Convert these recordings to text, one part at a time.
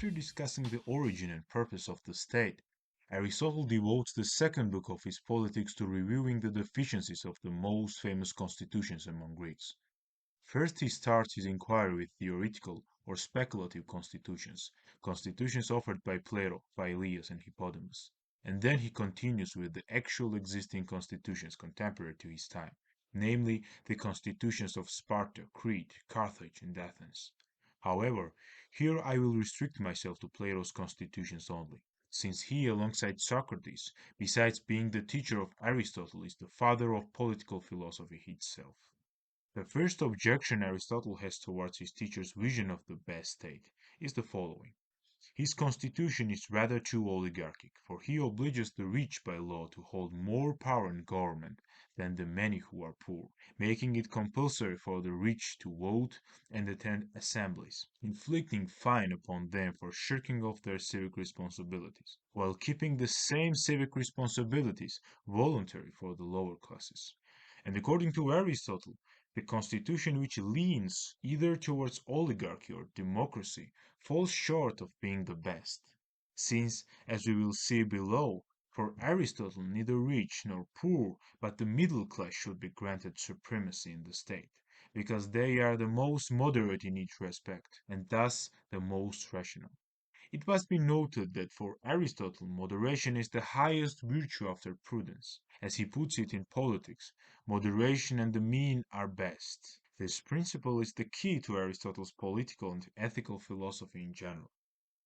After discussing the origin and purpose of the state, Aristotle devotes the second book of his Politics to reviewing the deficiencies of the most famous constitutions among Greeks. First, he starts his inquiry with theoretical or speculative constitutions, constitutions offered by Plato, Philebus, and Hippodamus. And then he continues with the actual existing constitutions contemporary to his time, namely the constitutions of Sparta, Crete, Carthage, and Athens. However, here I will restrict myself to Plato's constitutions only, since he, alongside Socrates, besides being the teacher of Aristotle, is the father of political philosophy itself. The first objection Aristotle has towards his teacher's vision of the best state is the following. His constitution is rather too oligarchic, for he obliges the rich by law to hold more power in government than the many who are poor, making it compulsory for the rich to vote and attend assemblies, inflicting fine upon them for shirking off their civic responsibilities, while keeping the same civic responsibilities voluntary for the lower classes. And according to Aristotle, the constitution which leans either towards oligarchy or democracy falls short of being the best, since, as we will see below, for Aristotle neither rich nor poor but the middle class should be granted supremacy in the state, because they are the most moderate in each respect, and thus the most rational. It must be noted that for Aristotle moderation is the highest virtue after prudence. As he puts it in Politics, moderation and the mean are best. This principle is the key to Aristotle's political and ethical philosophy in general.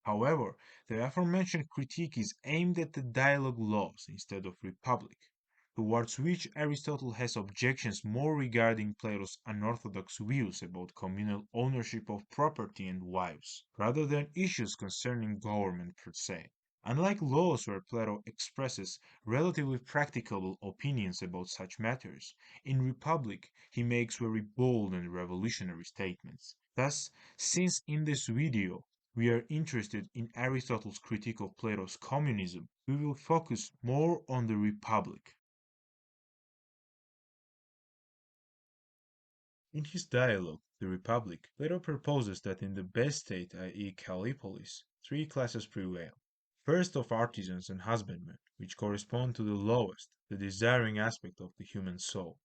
However, the aforementioned critique is aimed at the dialogue laws instead of republic, towards which Aristotle has objections more regarding Plato's unorthodox views about communal ownership of property and wives, rather than issues concerning government per se. Unlike laws where Plato expresses relatively practicable opinions about such matters, in Republic he makes very bold and revolutionary statements. Thus, since in this video we are interested in Aristotle's critique of Plato's communism, we will focus more on the Republic. In his dialogue, The Republic, Plato proposes that in the best state, i.e., Callipolis, three classes prevail. First, of artisans and husbandmen, which correspond to the lowest, the desiring aspect of the human soul.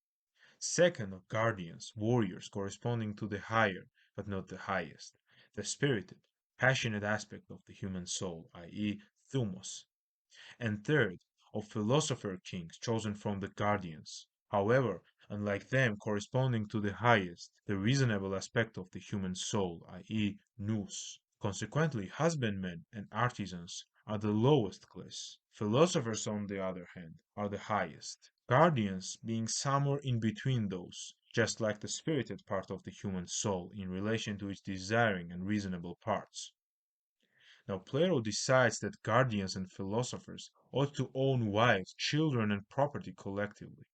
Second, of guardians, warriors, corresponding to the higher, but not the highest, the spirited, passionate aspect of the human soul, i.e., thumos. And third, of philosopher kings chosen from the guardians, however, unlike them corresponding to the highest, the reasonable aspect of the human soul, i.e., nous. Consequently, husbandmen and artisans are the lowest class. Philosophers, on the other hand, are the highest. Guardians being somewhere in between those, just like the spirited part of the human soul in relation to its desiring and reasonable parts. Now Plato decides that guardians and philosophers ought to own wives, children, and property collectively.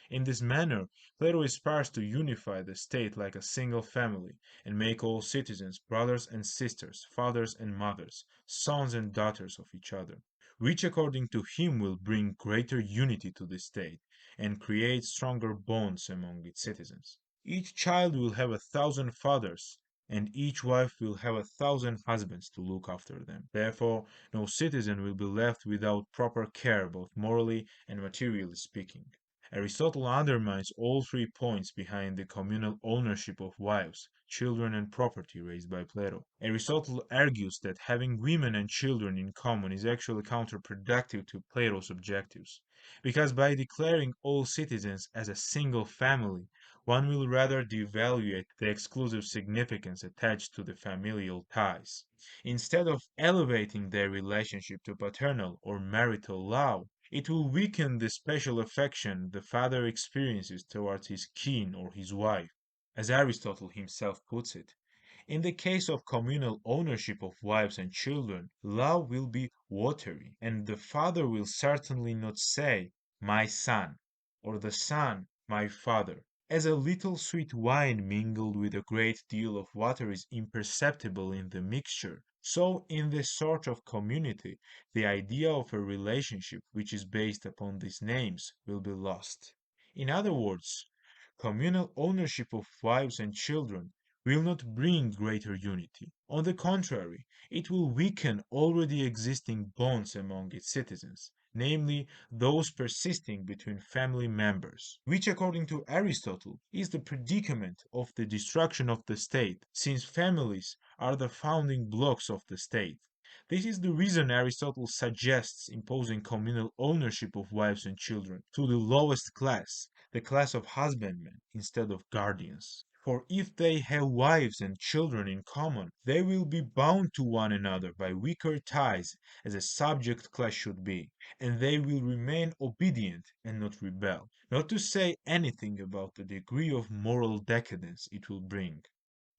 In this manner, Plato aspires to unify the state like a single family, and make all citizens brothers and sisters, fathers and mothers, sons and daughters of each other, which according to him will bring greater unity to the state, and create stronger bonds among its citizens. Each child will have 1,000 fathers, and each wife will have 1,000 husbands to look after them. Therefore, no citizen will be left without proper care, both morally and materially speaking. Aristotle undermines all 3 points behind the communal ownership of wives, children, and property raised by Plato. Aristotle argues that having women and children in common is actually counterproductive to Plato's objectives, because by declaring all citizens as a single family, one will rather devaluate the exclusive significance attached to the familial ties. Instead of elevating their relationship to paternal or marital love, it will weaken the special affection the father experiences towards his kin or his wife. As Aristotle himself puts it, in the case of communal ownership of wives and children, love will be watery, and the father will certainly not say, my son, or the son, my father. As a little sweet wine mingled with a great deal of water is imperceptible in the mixture, so in this sort of community the idea of a relationship which is based upon these names will be lost. In other words, communal ownership of wives and children will not bring greater unity. On the contrary, it will weaken already existing bonds among its citizens, namely those persisting between family members, which according to Aristotle is the predicament of the destruction of the state, since families are the founding blocks of the state. This is the reason Aristotle suggests imposing communal ownership of wives and children to the lowest class, the class of husbandmen, instead of guardians. For if they have wives and children in common, they will be bound to one another by weaker ties as a subject class should be, and they will remain obedient and not rebel, not to say anything about the degree of moral decadence it will bring.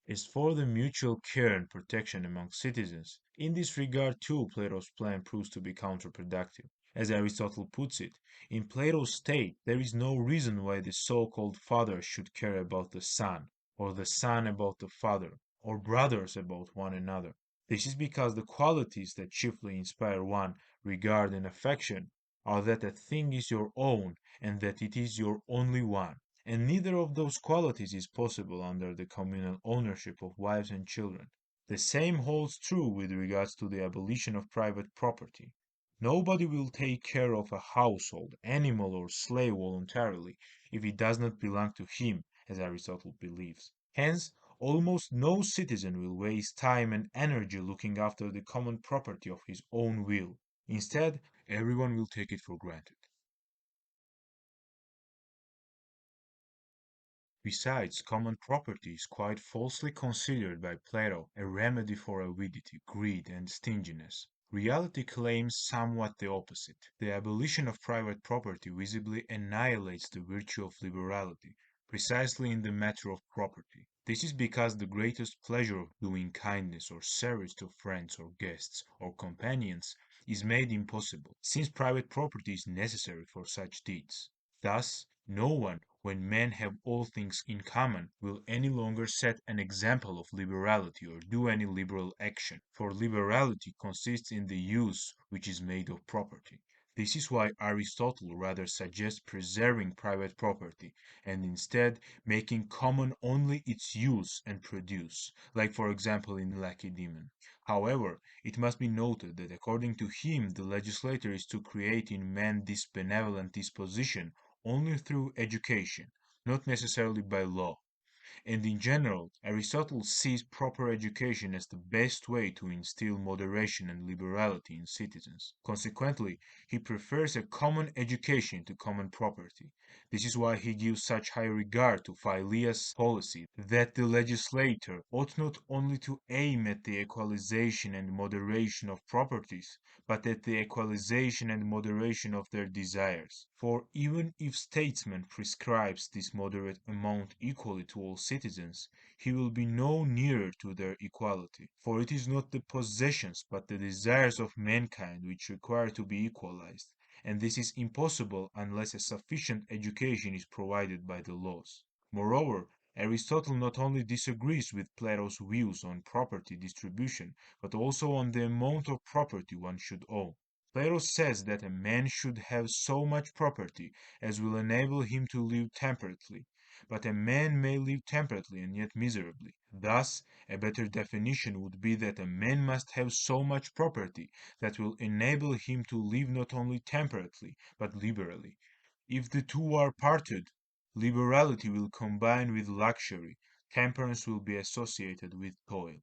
As for the mutual care and protection among citizens, in this regard too Plato's plan proves to be counterproductive. As Aristotle puts it, in Plato's state there is no reason why the so-called father should care about the son, or the son about the father, or brothers about one another. This is because the qualities that chiefly inspire one regard and affection are that a thing is your own and that it is your only one, and neither of those qualities is possible under the communal ownership of wives and children. The same holds true with regards to the abolition of private property. Nobody will take care of a household, animal, or slave voluntarily if it does not belong to him, as Aristotle believes. Hence, almost no citizen will waste time and energy looking after the common property of his own will. Instead, everyone will take it for granted. Besides, common property is quite falsely considered by Plato a remedy for avidity, greed, and stinginess. Reality claims somewhat the opposite. The abolition of private property visibly annihilates the virtue of liberality, precisely in the matter of property. This is because the greatest pleasure of doing kindness or service to friends or guests or companions is made impossible, since private property is necessary for such deeds. Thus, no one, when men have all things in common, will any longer set an example of liberality or do any liberal action, for liberality consists in the use which is made of property. This is why Aristotle rather suggests preserving private property and instead making common only its use and produce, like for example in Lacedaemon. However, it must be noted that according to him the legislator is to create in man this benevolent disposition only through education, not necessarily by law. And in general, Aristotle sees proper education as the best way to instill moderation and liberality in citizens. Consequently, he prefers a common education to common property. This is why he gives such high regard to Philias' policy that the legislator ought not only to aim at the equalization and moderation of properties, but at the equalization and moderation of their desires. For even if statesman prescribes this moderate amount equally to all citizens, he will be no nearer to their equality. For it is not the possessions but the desires of mankind which require to be equalized, and this is impossible unless a sufficient education is provided by the laws. Moreover, Aristotle not only disagrees with Plato's views on property distribution, but also on the amount of property one should own. Plato says that a man should have so much property as will enable him to live temperately, but a man may live temperately and yet miserably. Thus, a better definition would be that a man must have so much property that will enable him to live not only temperately, but liberally. If the two are parted, liberality will combine with luxury, temperance will be associated with toil.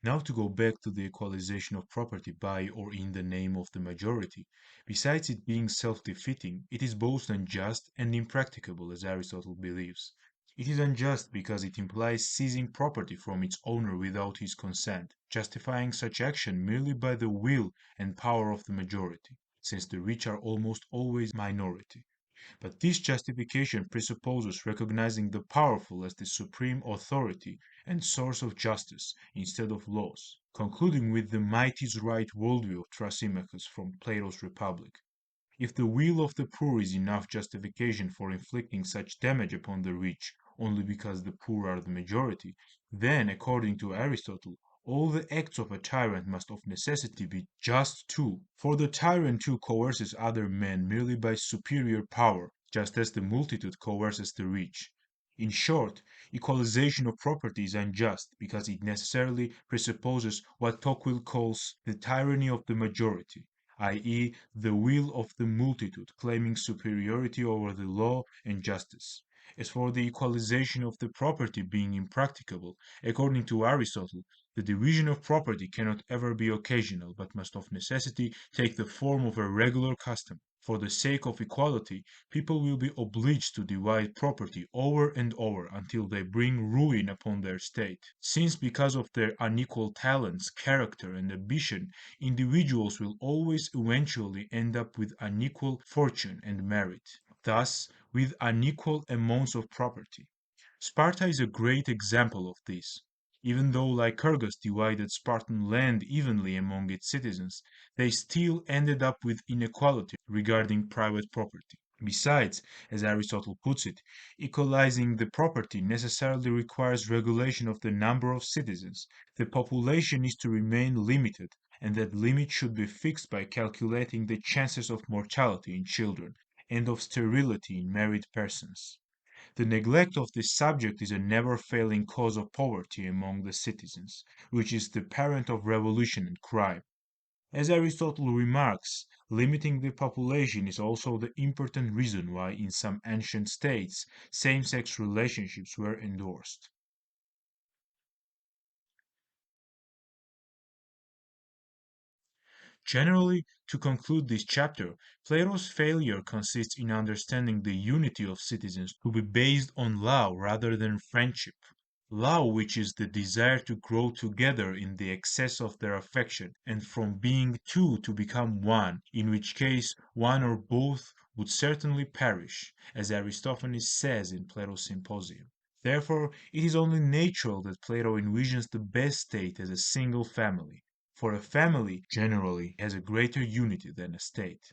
Now to go back to the equalization of property by or in the name of the majority, besides it being self-defeating, it is both unjust and impracticable as Aristotle believes. It is unjust because it implies seizing property from its owner without his consent, justifying such action merely by the will and power of the majority, since the rich are almost always minority. But this justification presupposes recognizing the powerful as the supreme authority and source of justice instead of laws, concluding with the mighty's right worldview of Thrasymachus from Plato's Republic. If the will of the poor is enough justification for inflicting such damage upon the rich only because the poor are the majority, then, according to Aristotle, all the acts of a tyrant must of necessity be just too, for the tyrant too coerces other men merely by superior power, just as the multitude coerces the rich. In short, equalization of property is unjust because it necessarily presupposes what Tocqueville calls the tyranny of the majority, i.e., the will of the multitude claiming superiority over the law and justice. As for the equalization of the property being impracticable, according to Aristotle, the division of property cannot ever be occasional, but must of necessity take the form of a regular custom. For the sake of equality, people will be obliged to divide property over and over until they bring ruin upon their state, since because of their unequal talents, character, and ambition, individuals will always eventually end up with unequal fortune and merit, thus with unequal amounts of property. Sparta is a great example of this. Even though Lycurgus divided Spartan land evenly among its citizens, they still ended up with inequality regarding private property. Besides, as Aristotle puts it, equalizing the property necessarily requires regulation of the number of citizens. The population is to remain limited, and that limit should be fixed by calculating the chances of mortality in children and of sterility in married persons. The neglect of this subject is a never failing cause of poverty among the citizens, which is the parent of revolution and crime. As Aristotle remarks, limiting the population is also the important reason why in some ancient states same-sex relationships were endorsed. Generally, to conclude this chapter, Plato's failure consists in understanding the unity of citizens to be based on love rather than friendship. Love, which is the desire to grow together in the excess of their affection, and from being two to become one, in which case one or both would certainly perish, as Aristophanes says in Plato's Symposium. Therefore, it is only natural that Plato envisions the best state as a single family, for a family generally has a greater unity than a state.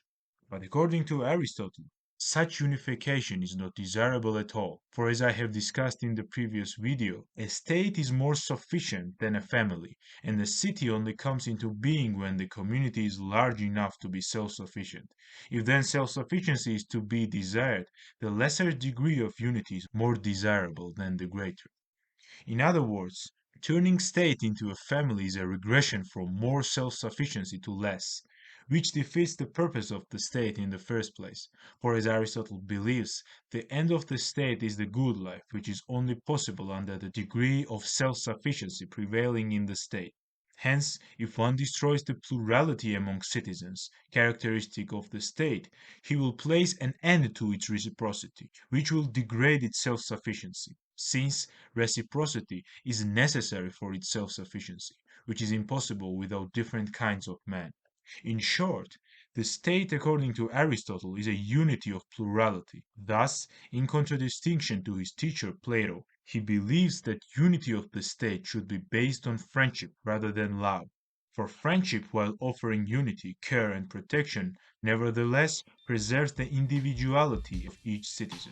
But according to Aristotle, such unification is not desirable at all, for as I have discussed in the previous video, a state is more sufficient than a family, and a city only comes into being when the community is large enough to be self-sufficient. If then self-sufficiency is to be desired, the lesser degree of unity is more desirable than the greater. In other words, turning state into a family is a regression from more self-sufficiency to less, which defeats the purpose of the state in the first place. For as Aristotle believes, the end of the state is the good life, which is only possible under the degree of self-sufficiency prevailing in the state. Hence, if one destroys the plurality among citizens, characteristic of the state, he will place an end to its reciprocity, which will degrade its self-sufficiency, since reciprocity is necessary for its self-sufficiency, which is impossible without different kinds of men. In short, the state, according to Aristotle, is a unity of plurality. Thus, in contradistinction to his teacher Plato, he believes that unity of the state should be based on friendship rather than love. For friendship, while offering unity, care, and protection, nevertheless preserves the individuality of each citizen.